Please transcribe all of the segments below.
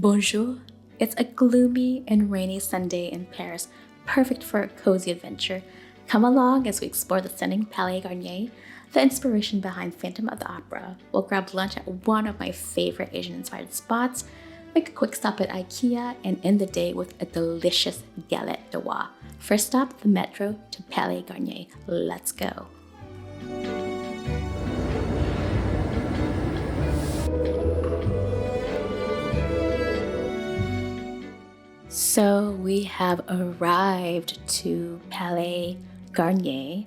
Bonjour. It's a gloomy and rainy Sunday in Paris, perfect for a cozy adventure. Come along as we explore the stunning Palais Garnier, the inspiration behind Phantom of the Opera. We'll grab lunch at one of my favorite Asian-inspired spots, make a quick stop at Ikea, and end the day with a delicious Galette de Rois. First stop, the metro to Palais Garnier. Let's go. So we have arrived to Palais Garnier,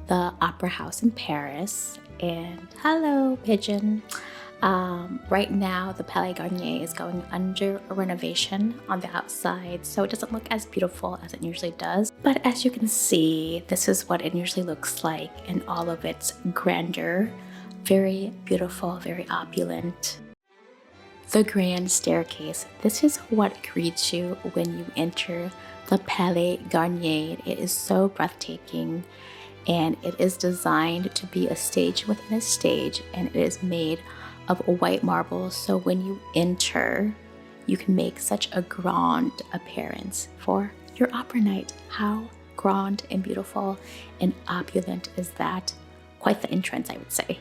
the opera house in Paris. And hello, pigeon. Right now, the Palais Garnier is going under a renovation on the outside, so it doesn't look as beautiful as it usually does. But as you can see, this is what it usually looks like in all of its grandeur. Very beautiful, very opulent. The grand staircase. This is what greets you when you enter the Palais Garnier. It is so breathtaking, and it is designed to be a stage within a stage, and it is made of white marble, so when you enter, you can make such a grand appearance for your opera night. How grand and beautiful and opulent is that? Quite the entrance, I would say.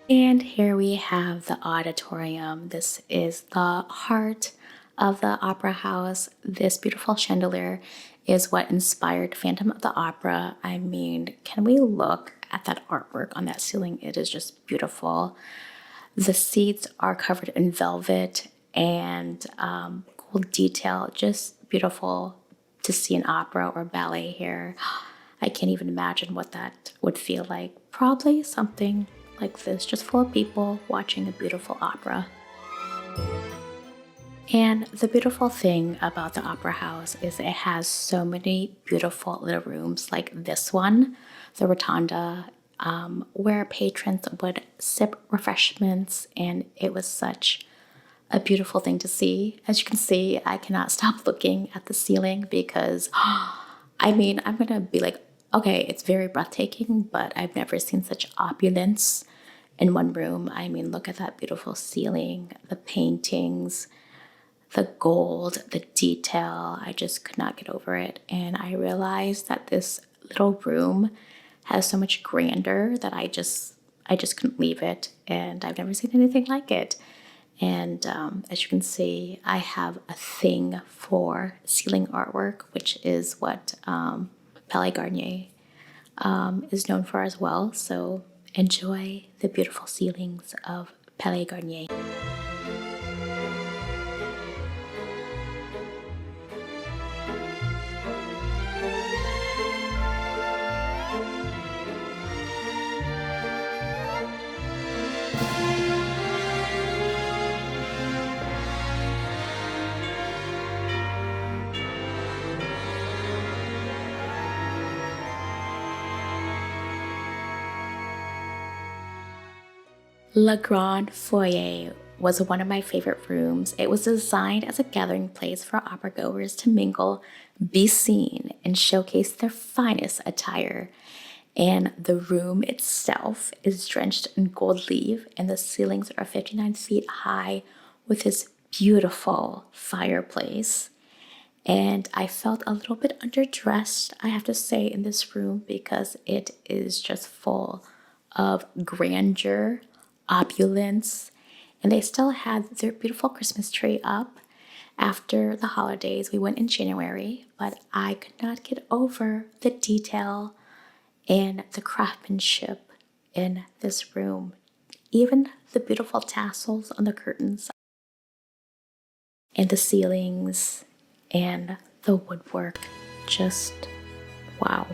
And here we have the auditorium. This is the heart of the opera house. This beautiful chandelier is what inspired Phantom of the Opera. I mean, can we look at that artwork on that ceiling? It is just beautiful. The seats are covered in velvet and gold detail. Just beautiful to see an opera or ballet here. I can't even imagine what that would feel like. Probably something like this, just full of people watching a beautiful opera. And the beautiful thing about the opera house is it has so many beautiful little rooms like this one, the rotunda, where patrons would sip refreshments, and it was such a beautiful thing to see. As you can see, I cannot stop looking at the ceiling because, I mean, I'm gonna be like, okay, it's very breathtaking, but I've never seen such opulence in one room. I mean, look at that beautiful ceiling, the paintings, the gold, the detail. I just could not get over it. And I realized that this little room has so much grandeur that I just couldn't leave it. And I've never seen anything like it. And as you can see, I have a thing for ceiling artwork, which is what Palais Garnier is known for as well. So enjoy the beautiful ceilings of Palais Garnier. Le Grand Foyer was one of my favorite rooms. It was designed as a gathering place for opera goers to mingle, be seen, and showcase their finest attire. And the room itself is drenched in gold leaf, and the ceilings are 59 feet high with this beautiful fireplace. And I felt a little bit underdressed, I have to say, in this room because it is just full of grandeur, opulence, and they still had their beautiful Christmas tree up. After the holidays, we went in January, but I could not get over the detail and the craftsmanship in this room. Even the beautiful tassels on the curtains and the ceilings and the woodwork, just wow.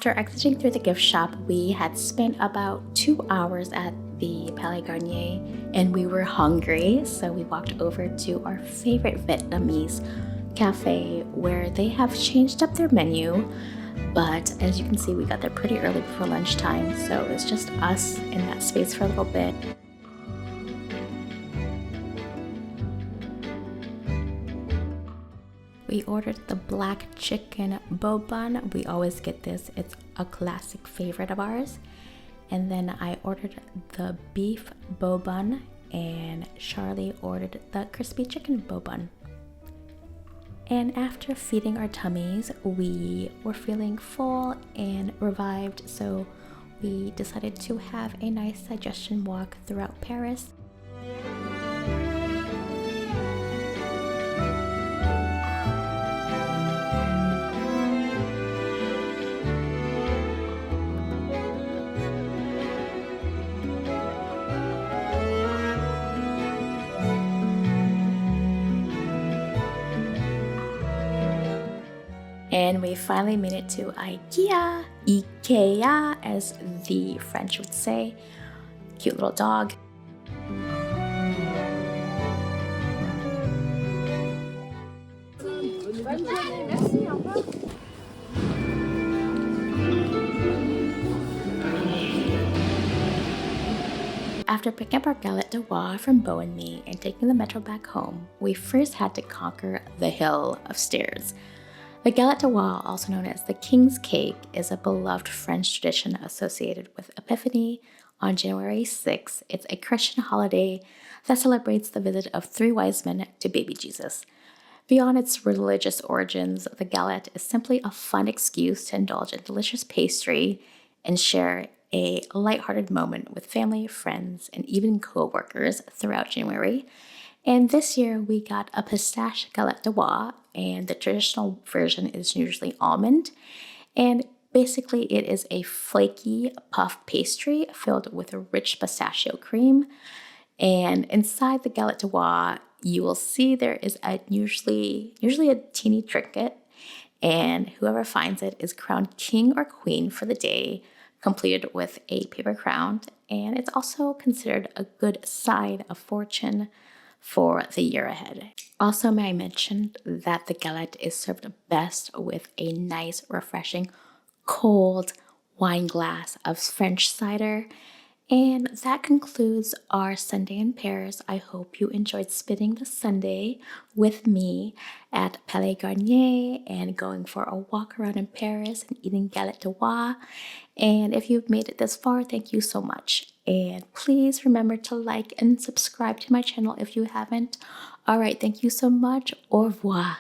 After exiting through the gift shop, we had spent about 2 hours at the Palais Garnier and we were hungry, so we walked over to our favorite Vietnamese cafe where they have changed up their menu. But as you can see, we got there pretty early before lunchtime, so it was just us in that space for a little bit. We ordered the black chicken bo bun. We always get this. It's a classic favorite of ours. And then I ordered the beef bo bun and Charlie ordered the crispy chicken bo bun. And after feeding our tummies, we were feeling full and revived, so we decided to have a nice digestion walk throughout Paris. And we finally made it to Ikea, Ikea as the French would say. Cute little dog. After picking up our Galette de Rois from Beau and me and taking the metro back home, we first had to conquer the hill of stairs. The Galette de Rois, also known as the King's Cake, is a beloved French tradition associated with Epiphany on January 6th. It's a Christian holiday that celebrates the visit of 3 wise men to baby Jesus. Beyond its religious origins, the galette is simply a fun excuse to indulge in delicious pastry and share a lighthearted moment with family, friends, and even co-workers throughout January. And this year we got a pistache galette de Rois, and the traditional version is usually almond. And basically it is a flaky puff pastry filled with a rich pistachio cream. And inside the galette de Rois, you will see there is usually a teeny trinket, and whoever finds it is crowned king or queen for the day, completed with a paper crown. And it's also considered a good sign of fortune for the year ahead. Also, may I mention that the galette is served best with a nice, refreshing, cold wine glass of French cider. And that concludes our Sunday in Paris. I hope you enjoyed spending the Sunday with me at Palais Garnier and going for a walk around in Paris and eating galette de Rois. And if you've made it this far, thank you so much. And please remember to like and subscribe to my channel if you haven't. All right, thank you so much. Au revoir.